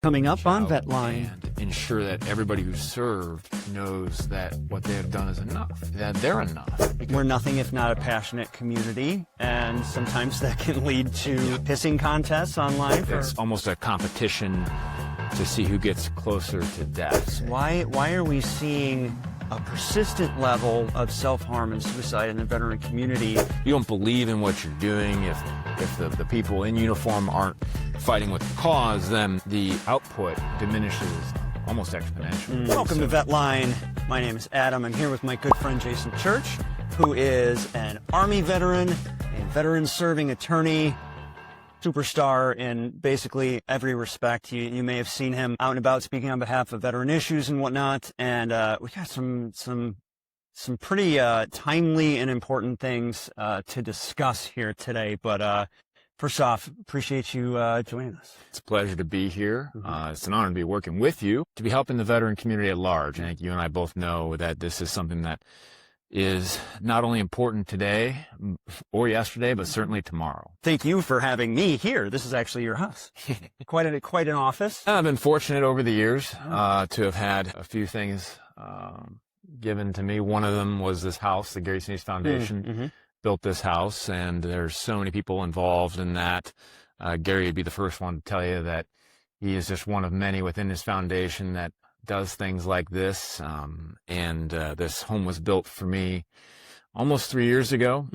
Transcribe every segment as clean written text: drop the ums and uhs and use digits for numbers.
Coming up on VetLine. And ensure that everybody who served knows that what they have done is enough, that they're enough. We're nothing if not a passionate community, and sometimes that can lead to pissing contests online. It's almost a competition to see who gets closer to death. Why are we seeing a persistent level of self-harm and suicide in the veteran community? You don't believe in what you're doing. If the people in uniform aren't fighting with the cause, then the output diminishes almost exponentially. Welcome to VetLine. My name is Adam. I'm here with my good friend Jason Church, who is an Army veteran, a veteran-serving attorney, superstar in basically every respect. You may have seen him out and about speaking on behalf of veteran issues and whatnot. And we got some pretty timely and important things to discuss here today. But first off, appreciate you joining us. It's a pleasure to be here. It's an honor to be working with you, to be helping the veteran community at large. I think you and I both know that this is something that is not only important today or yesterday, but certainly tomorrow. Thank you for having me here. This is actually your house. Quite an office. I've been fortunate over the years to have had a few things given to me. One of them was this house. The Gary Sinise Foundation built this house, and there's so many people involved in that. Gary would be the first one to tell you that he is just one of many within his foundation that does things like this. This home was built for me almost 3 years ago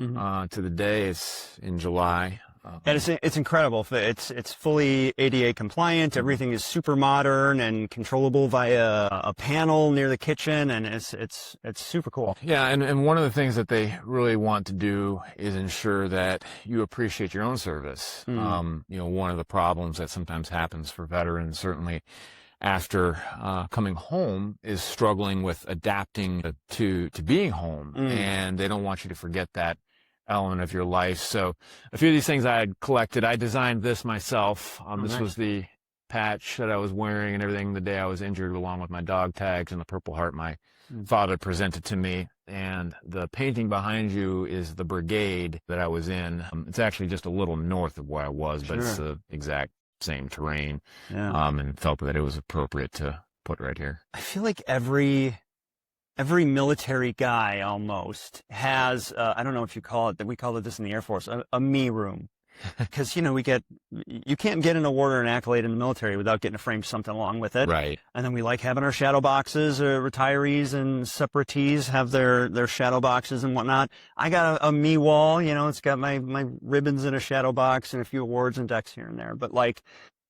to the day. It's in July. And it's incredible. It's fully ADA compliant. Everything is super modern and controllable via a panel near the kitchen, and it's super cool. Yeah, and one of the things that they really want to do is ensure that you appreciate your own service. One of the problems that sometimes happens for veterans, certainly after coming home, is struggling with adapting to being home, and they don't want you to forget that element of your life. So a few of these things I had collected. I designed this myself. This was the patch that I was wearing and everything the day I was injured, along with my dog tags and the Purple Heart my father presented to me. And the painting behind you is the brigade that I was in. It's actually just a little north of where I was, but it's the exact same terrain. And felt that it was appropriate to put right here. I feel like every military guy almost has, I don't know if you call it, we call it this in the Air Force, a me room. Because, you can't get an award or an accolade in the military without getting to frame something along with it. Right. And then we like having our shadow boxes. Retirees and separatees have their shadow boxes and whatnot. I got a me wall, it's got my ribbons in a shadow box and a few awards and decks here and there. But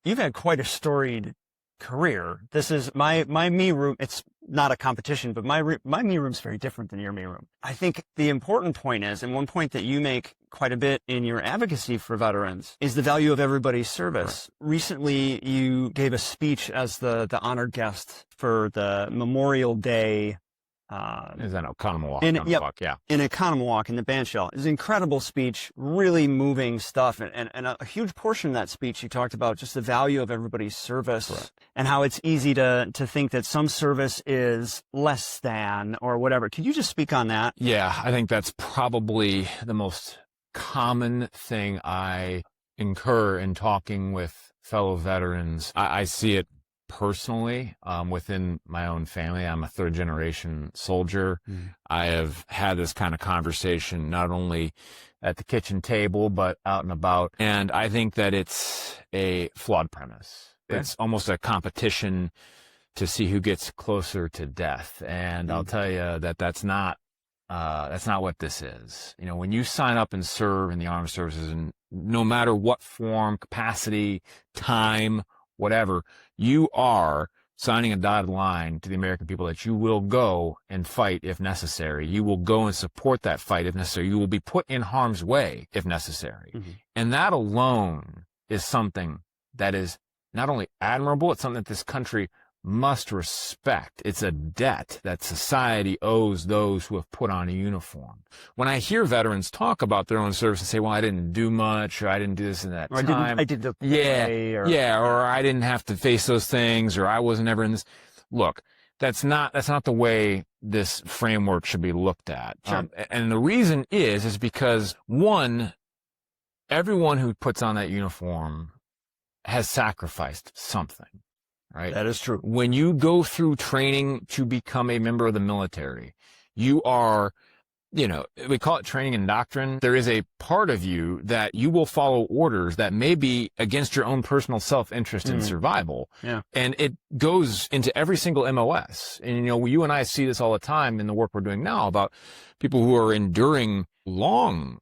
you've had quite a storied career. This is my me room. It's not a competition, but my me room's very different than your me room. I think the important point is, and one point that you make quite a bit in your advocacy for veterans, is the value of everybody's service. Right. Recently, you gave a speech as the honored guest for the Memorial Day. Is that Oconomowoc? In Oconomowoc, in the bandshell. It was an incredible speech, really moving stuff. And a huge portion of that speech, you talked about just the value of everybody's service and how it's easy to think that some service is less than or whatever. Could you just speak on that? Yeah, I think that's probably the most common thing I incur in talking with fellow veterans. I see it personally within my own family. I'm a third generation soldier. I have had this kind of conversation not only at the kitchen table but out and about, and I think that it's a flawed premise. It's almost a competition to see who gets closer to death, and I'll tell you that that's not what this is. When you sign up and serve in the armed services, and no matter what form, capacity, time, whatever, you are signing a dotted line to the American people that you will go and fight if necessary. You will go and support that fight if necessary. You will be put in harm's way if necessary. And that alone is something that is not only admirable, it's something that this country must respect. It's a debt that society owes those who have put on a uniform. When I hear veterans talk about their own service and say, well, I didn't do much, or I didn't do this in that time. I did the or I didn't have to face those things, or I wasn't ever in this. Look, that's not the way this framework should be looked at. Sure. And the reason is because, one, everyone who puts on that uniform has sacrificed something. right? That is true. When you go through training to become a member of the military, you are, we call it training and doctrine. There is a part of you that you will follow orders that may be against your own personal self-interest and survival. Yeah. And it goes into every single MOS. And, you and I see this all the time in the work we're doing now about people who are enduring long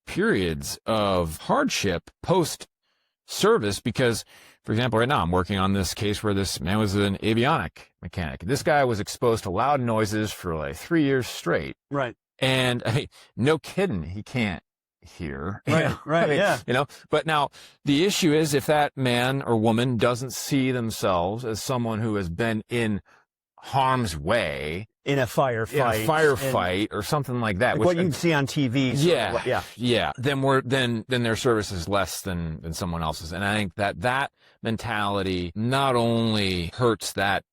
periods of hardship post-service because, for example, right now I'm working on this case where this man was an avionic mechanic. This guy was exposed to loud noises for like 3 years straight. Right. And I mean, no kidding, he can't hear. Right, right, yeah. But now the issue is if that man or woman doesn't see themselves as someone who has been in harm's way in a firefight, or something like that, like which, what you see on TV. Yeah. Then their service is less than someone else's, and I think that mentality not only hurts that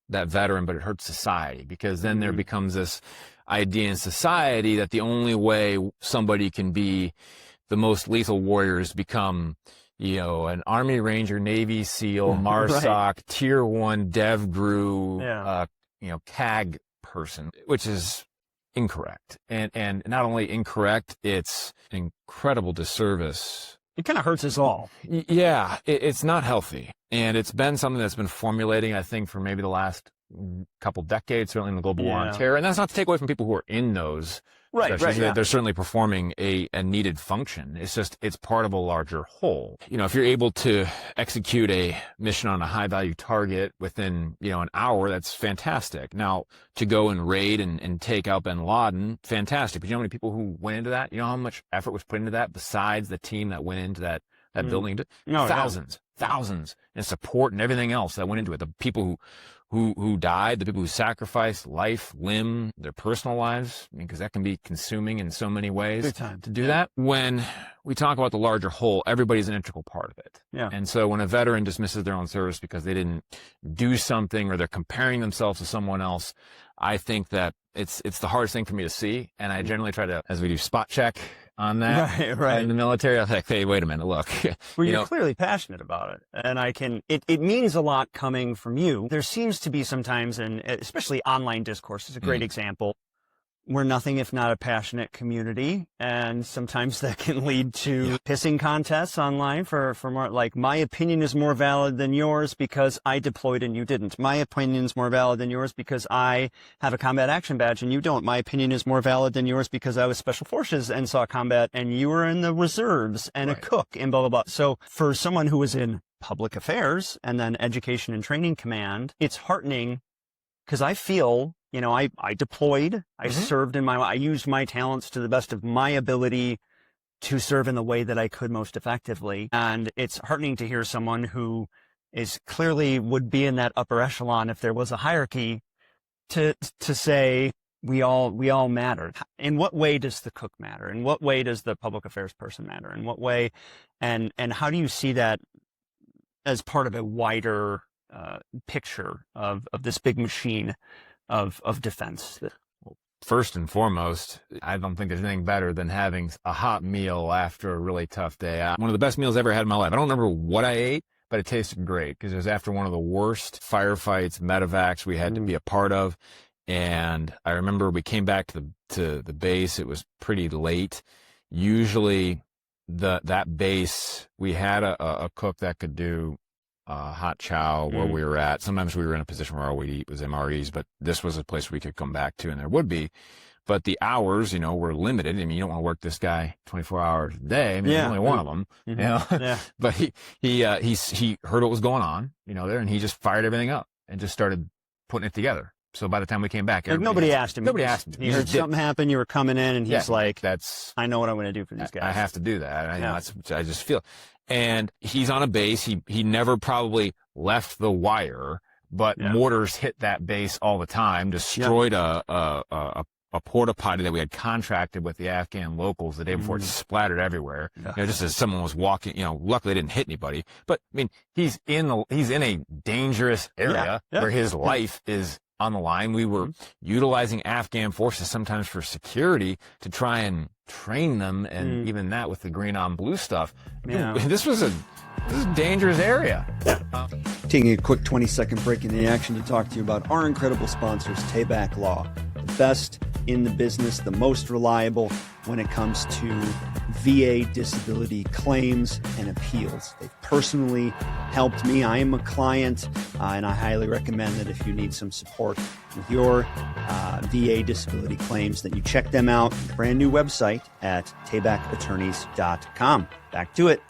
veteran, but it hurts society, because then there becomes this idea in society that the only way somebody can be the most lethal warrior is become, an Army Ranger, Navy SEAL, MARSOC, right. Tier 1 DevGru, CAG person, which is incorrect. And not only incorrect, it's an incredible disservice. It kind of hurts us all. Yeah, it's not healthy. And it's been something that's been formulating, I think, for maybe the last couple decades, certainly in the global war on terror. And that's not to take away from people who are in those. Right. They're certainly performing a needed function. It's just, it's part of a larger whole. If you're able to execute a mission on a high value target within, an hour, that's fantastic. Now, to go and raid and take out bin Laden, fantastic. But you know how many people who went into that? You know how much effort was put into that besides the team that went into that building? Thousands, and support and everything else that went into it. The people who died, the people who sacrificed life, limb, their personal lives, because that can be consuming in so many ways. Big time. To do that. When we talk about the larger whole, everybody's an integral part of it. Yeah. And so when a veteran dismisses their own service because they didn't do something, or they're comparing themselves to someone else, I think that it's the hardest thing for me to see. And I generally try to, as we do spot check on that right. in the military, I'm like, hey, wait a minute, look. Well, you're clearly passionate about it. And it means a lot coming from you. There seems to be sometimes, and especially online discourse is a great example, we're nothing if not a passionate community. And sometimes that can lead to pissing contests online for more, like, my opinion is more valid than yours because I deployed and you didn't. My opinion is more valid than yours because I have a combat action badge and you don't. My opinion is more valid than yours because I was special forces and saw combat and you were in the reserves and a cook and blah, blah, blah. So for someone who was in public affairs and then education and training command, it's heartening because I feel, I deployed, I served I used my talents to the best of my ability to serve in the way that I could most effectively. And it's heartening to hear someone who is clearly would be in that upper echelon if there was a hierarchy to say we all matter. In what way does the cook matter? In what way does the public affairs person matter? In what way? And how do you see that as part of a wider picture of this big machine of defense? First and foremost, I don't think there's anything better than having a hot meal after a really tough day. One of the best meals I ever had in my life. I don't remember what I ate, but it tasted great because it was after one of the worst firefights, medevacs we had to be a part of. And I remember we came back to the base. It was pretty late. Usually that base, we had a cook that could do hot chow where we were at. Sometimes we were in a position where all we'd eat was MREs, but this was a place we could come back to, and there would be. But the hours, were limited. I mean, you don't want to work this guy 24 hours a day. I mean, there's only one of them, But he heard what was going on, there, and he just fired everything up and just started putting it together. So by the time we came back, nobody asked him. Nobody asked him. He heard something happen. You were coming in, and he's like, I know what I'm going to do for these guys. I have to do that. I just feel. And he's on a base. He never probably left the wire, but mortars hit that base all the time, destroyed a porta potty that we had contracted with the Afghan locals the day before. It just splattered everywhere. Just as someone was walking, luckily they didn't hit anybody. But I mean, he's in a dangerous area where his life is on the line. We were utilizing Afghan forces sometimes for security to try and train them, and even that with the green on blue stuff. This was this is a dangerous area. Taking a quick 20-second break in the action to talk to you about our incredible sponsors, Tayback Law. The best in the business, the most reliable when it comes to VA disability claims and appeals. They've personally helped me. I am a client, and I highly recommend that if you need some support with your VA disability claims, that you check them out. Brand new website at taybackattorneys.com. Back to it.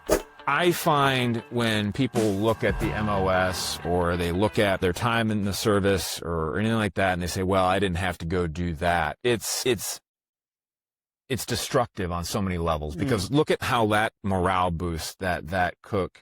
I find when people look at the MOS or they look at their time in the service or anything like that and they say, well, I didn't have to go do that. It's destructive on so many levels, because look at how that morale boost that cook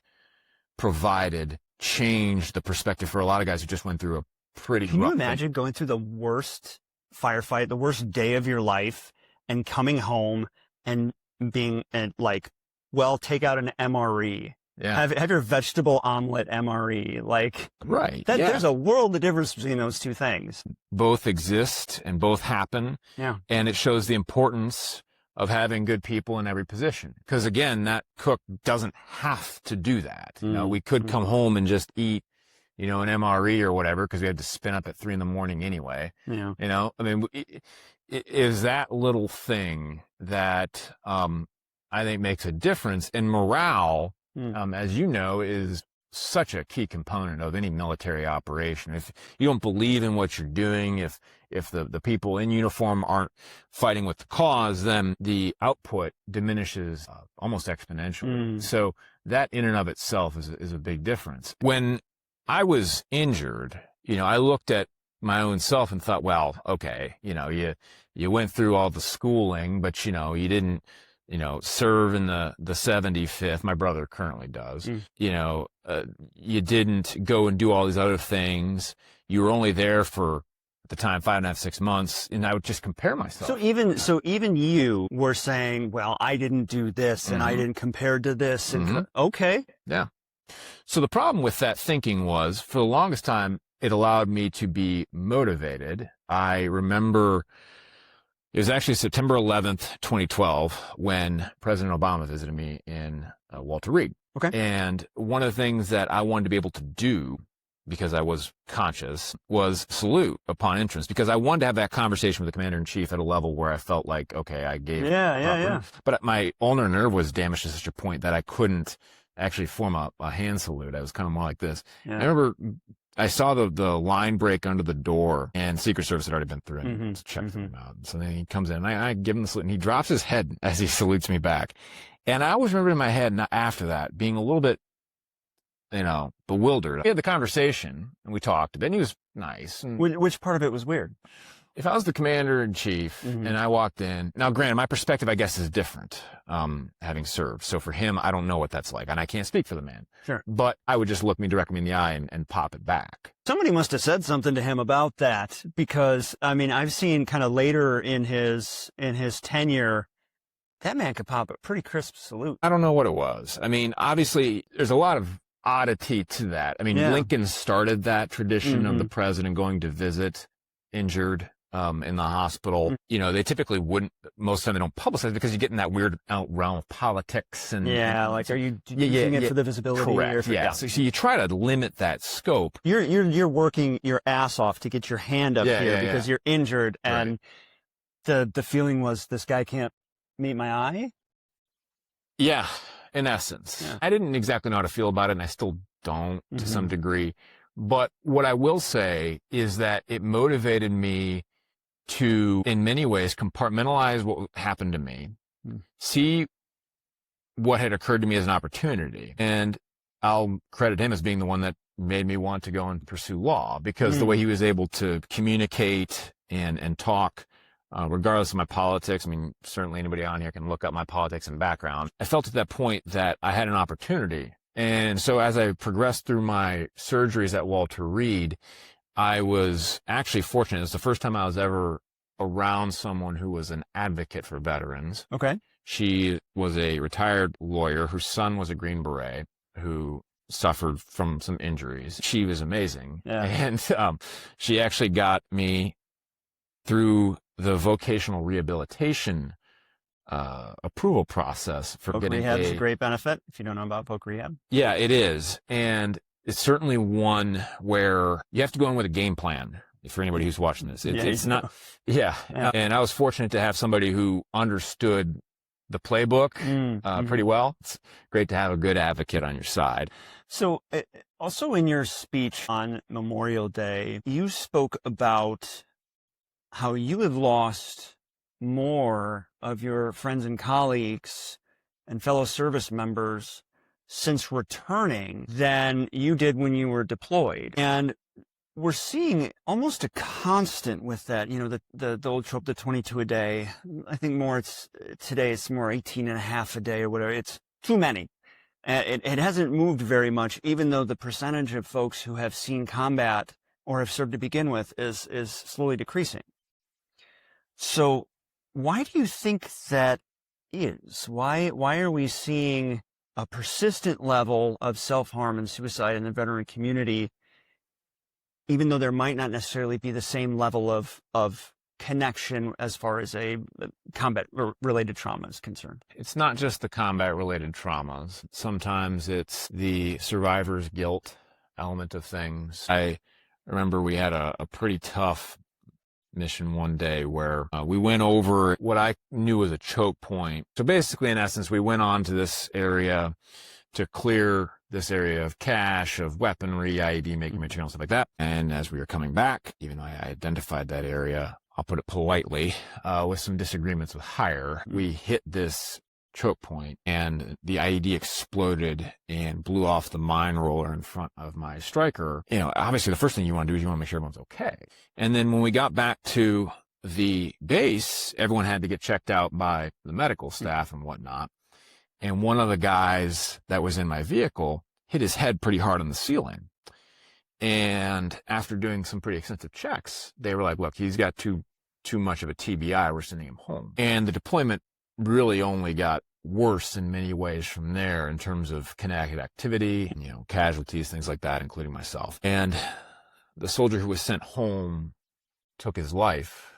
provided changed the perspective for a lot of guys who just went through a pretty Can you rough imagine going through the worst firefight, the worst day of your life, and coming home and being like, well, take out an MRE. Yeah. Have your vegetable omelet MRE. Like, right. That, Yeah. There's a world of difference between those two things. Both exist and both happen. Yeah. And it shows the importance of having good people in every position. Because again, that cook doesn't have to do that. You know, we could come home and just eat, you know, an MRE or whatever, because we had to spin up at 3 a.m. anyway. Yeah. You know, I mean, it is that little thing that, I think makes a difference. And morale, as you know, is such a key component of any military operation. If you don't believe in what you're doing, if the people in uniform aren't fighting with the cause, then the output diminishes almost exponentially. So that in and of itself is a big difference. When I was injured, you know, I looked at my own self and thought, well, okay, you know, you went through all the schooling, but, you know, you didn't, you know, serve in the 75th. My brother currently does. You know, you didn't go and do all these other things. You were only there for, at the time, 5.5, 6 months, and I would just compare myself. So even you were saying, well, I didn't do this and I didn't compare to this. And okay. Yeah. So the problem with that thinking was, for the longest time, it allowed me to be motivated. I remember it was actually September 11th, 2012, when President Obama visited me in Walter Reed. Okay. And one of the things that I wanted to be able to do, because I was conscious, was salute upon entrance, because I wanted to have that conversation with the commander-in-chief at a level where I felt like, okay, I gave Yeah. But my ulnar nerve was damaged to such a point that I couldn't actually form a hand salute. I was kind of more like this. Yeah. I remember I saw the line break under the door, and Secret Service had already been through and checked them out. So then he comes in, and I give him the salute, and he drops his head as he salutes me back. And I always remember in my head, after that, being a little bit, you know, bewildered. We had the conversation, and we talked, and he was nice. And Which part of it was weird? if I was the commander-in-chief and I walked in, now granted, my perspective, I guess, is different, having served. So for him, I don't know what that's like, and I can't speak for the man. Sure. But I would just look me directly in the eye and pop it back. Somebody must have said something to him about that, because, I mean, I've seen kind of later in his tenure, that man could pop a pretty crisp salute. I don't know what it was. I mean, obviously, there's a lot of oddity to that. I mean, Lincoln started that tradition of the president going to visit injured in the hospital. You know, they typically wouldn't, most of the time they don't publicize it because you get in that weird realm of politics and like, are you using it for the visibility? Correct. Or for, So you try to limit that scope. You're working your ass off to get your hand up here because you're injured, and the feeling was, this guy can't meet my eye. Yeah, in essence. Yeah. I didn't exactly know how to feel about it, and I still don't to some degree. But what I will say is that it motivated me to, in many ways, compartmentalize what happened to me, see what had occurred to me as an opportunity. And I'll credit him as being the one that made me want to go and pursue law, because the way he was able to communicate and talk, regardless of my politics. I mean, certainly anybody on here can look up my politics and background. I felt at that point that I had an opportunity. And so as I progressed through my surgeries at Walter Reed, I was actually fortunate. It was the first time I was ever around someone who was an advocate for veterans. Okay. She was a retired lawyer whose son was a Green Beret who suffered from some injuries. She was amazing. Yeah. And she actually got me through the vocational rehabilitation approval process for Voc getting rehab's a great benefit. If you don't know about Voc rehab. Yeah, it is. And it's certainly one where you have to go in with a game plan for anybody who's watching this. It's not, yeah. And I was fortunate to have somebody who understood the playbook pretty well. It's great to have a good advocate on your side. So also in your speech on Memorial Day, you spoke about how you have lost more of your friends and colleagues and fellow service members since returning than you did when you were deployed. And we're seeing almost a constant with that, you know, the old trope, the 22 a day. I think today it's more 18 and a half a day or whatever. It's too many. It hasn't moved very much, even though the percentage of folks who have seen combat or have served to begin with is slowly decreasing. So why do you think that is? Why are we seeing a persistent level of self-harm and suicide in the veteran community, even though there might not necessarily be the same level of connection as far as a combat-related trauma is concerned? It's not just the combat-related traumas. Sometimes it's the survivor's guilt element of things. I remember we had a pretty tough mission one day where we went over what I knew was a choke point. So basically, in essence, we went on to this area to clear this area of cache, of weaponry, IED making material, stuff like that. And as we were coming back, even though I identified that area, I'll put it politely, with some disagreements with hire, we hit this choke point and the IED exploded and blew off the mine roller in front of my striker. You know, obviously the first thing you want to do is you want to make sure everyone's okay. And then when we got back to the base, everyone had to get checked out by the medical staff and whatnot. And one of the guys that was in my vehicle hit his head pretty hard on the ceiling. And after doing some pretty extensive checks, they were like, look, he's got too much of a TBI. We're sending him home. And the deployment really only got worse in many ways from there in terms of kinetic activity, you know, casualties, things like that, including myself. And the soldier who was sent home took his life,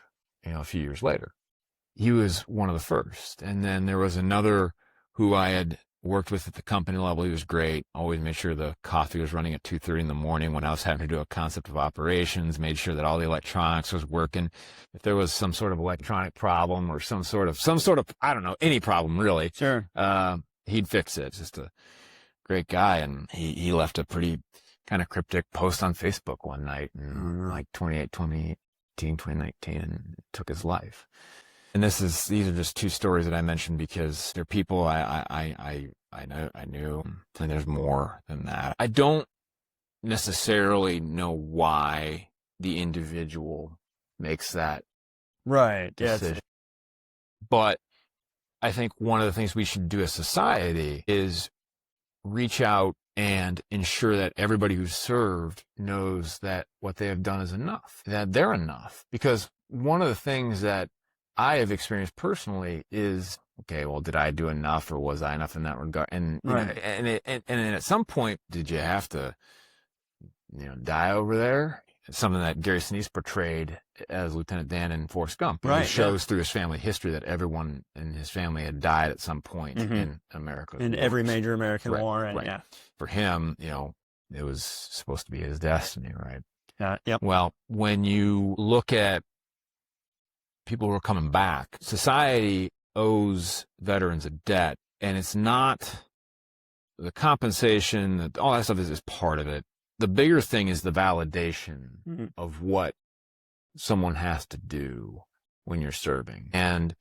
you know, a few years later. He was one of the first. And then there was another who I had worked with at the company level. He was great. Always made sure the coffee was running at 2:30 in the morning when I was having to do a concept of operations, made sure that all the electronics was working. If there was some sort of electronic problem or some sort of, I don't know, any problem really. Sure. He'd fix it. Just a great guy. And he left a pretty kind of cryptic post on Facebook one night in like 2019, and took his life. And these are just two stories that I mentioned because they're people I knew, and there's more than that. I don't necessarily know why the individual makes that decision. But I think one of the things we should do as society is reach out and ensure that everybody who's served knows that what they have done is enough, that they're enough. Because one of the things that I have experienced personally is, okay, well, did I do enough or was I enough in that regard? And, you know, and at some point, did you have to, you know, die over there? It's something that Gary Sinise portrayed as Lieutenant Dan in Forrest Gump. He shows through his family history that everyone in his family had died at some point in America. In every major American war. And For him, you know, it was supposed to be his destiny, right? Yep. Well, when you look at people who are coming back, society owes veterans a debt, and it's not the compensation, all that stuff is part of it. The bigger thing is the validation of what someone has to do when you're serving. And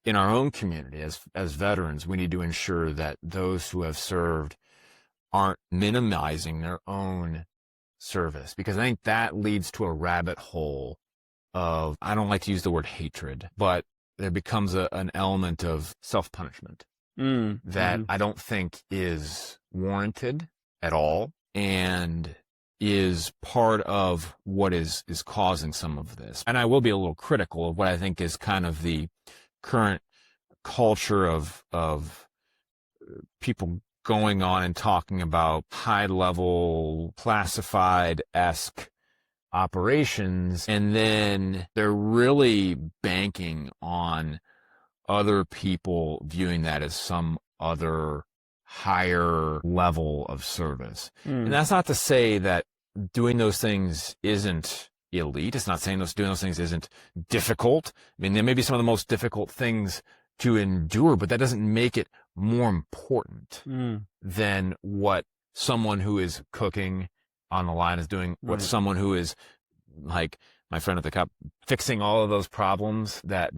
in our own community, as veterans, we need to ensure that those who have served aren't minimizing their own service, because I think that leads to a rabbit hole of, I don't like to use the word hatred, but there becomes an element of self-punishment that I don't think is warranted at all, and is part of what is causing some of this. And I will be a little critical of what I think is kind of the current culture of people going on and talking about high-level classified-esque operations, and then they're really banking on other people viewing that as some other higher level of service. And that's not to say that doing those things isn't elite. It's not saying doing those things isn't difficult. I mean, they may be some of the most difficult things to endure, but that doesn't make it more important than what someone who is cooking on the line is doing, what someone who is, like my friend at the cup, fixing all of those problems that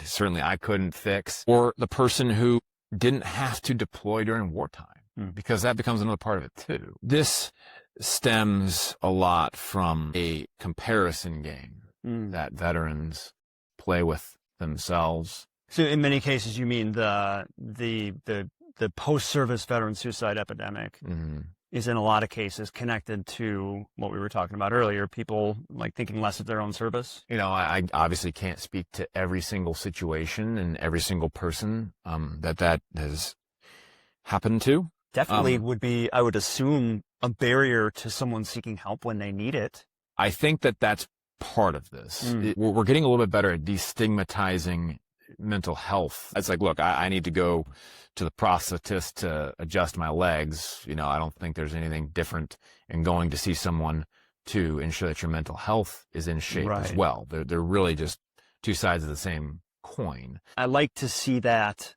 certainly I couldn't fix, or the person who didn't have to deploy during wartime, because that becomes another part of it too. This stems a lot from a comparison game that veterans play with themselves. So in many cases, you mean the post-service veteran suicide epidemic is in a lot of cases connected to what we were talking about earlier, people like thinking less of their own service? You know, I obviously can't speak to every single situation and every single person that has happened to. Definitely would be, I would assume, a barrier to someone seeking help when they need it. I think that's part of this. We're getting a little bit better at destigmatizing mental health. It's like, look, I need to go to the prosthetist to adjust my legs. You know, I don't think there's anything different in going to see someone to ensure that your mental health is in shape as well. They're really just two sides of the same coin. I like to see that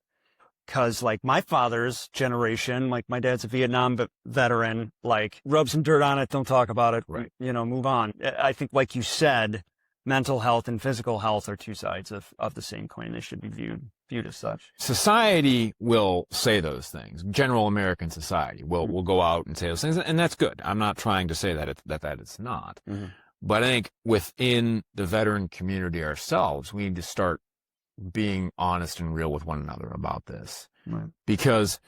because, like, my father's generation, like my dad's a Vietnam veteran, like, rub some dirt on it, don't talk about it, you know, move on. I think, like you said, mental health and physical health are two sides of the same coin. They should be viewed as such. Society will say those things. General American society will go out and say those things, and that's good. I'm not trying to say that it's not. But I think within the veteran community ourselves, we need to start being honest and real with one another about this. Because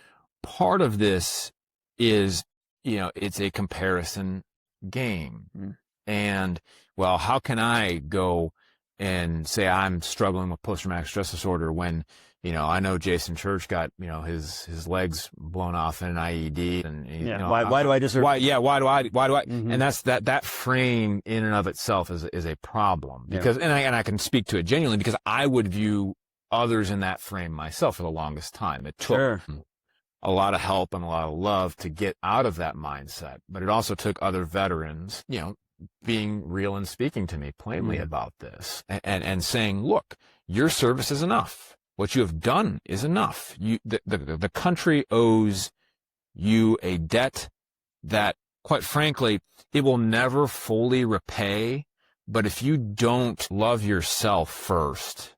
part of this is, you know, it's a comparison game. And, well, how can I go and say I'm struggling with post-traumatic stress disorder when, you know, I know Jason Church got, you know, his legs blown off in an IED, and you know, why do I deserve? Why do I? And that's that frame in and of itself is a problem, because and I can speak to it genuinely because I would view others in that frame myself for the longest time. It took a lot of help and a lot of love to get out of that mindset, but it also took other veterans, you know, being real and speaking to me plainly about this and saying, look, your service is enough. What you have done is enough. The country owes you a debt that, quite frankly, it will never fully repay. But if you don't love yourself first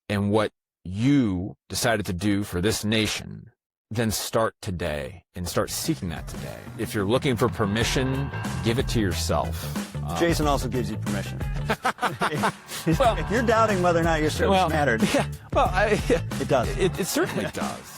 and what you decided to do for this nation, then start today and start seeking that today. If you're looking for permission, give it to yourself. Jason also gives you permission. Well, if you're doubting whether or not your service mattered, it does. it does. It certainly does.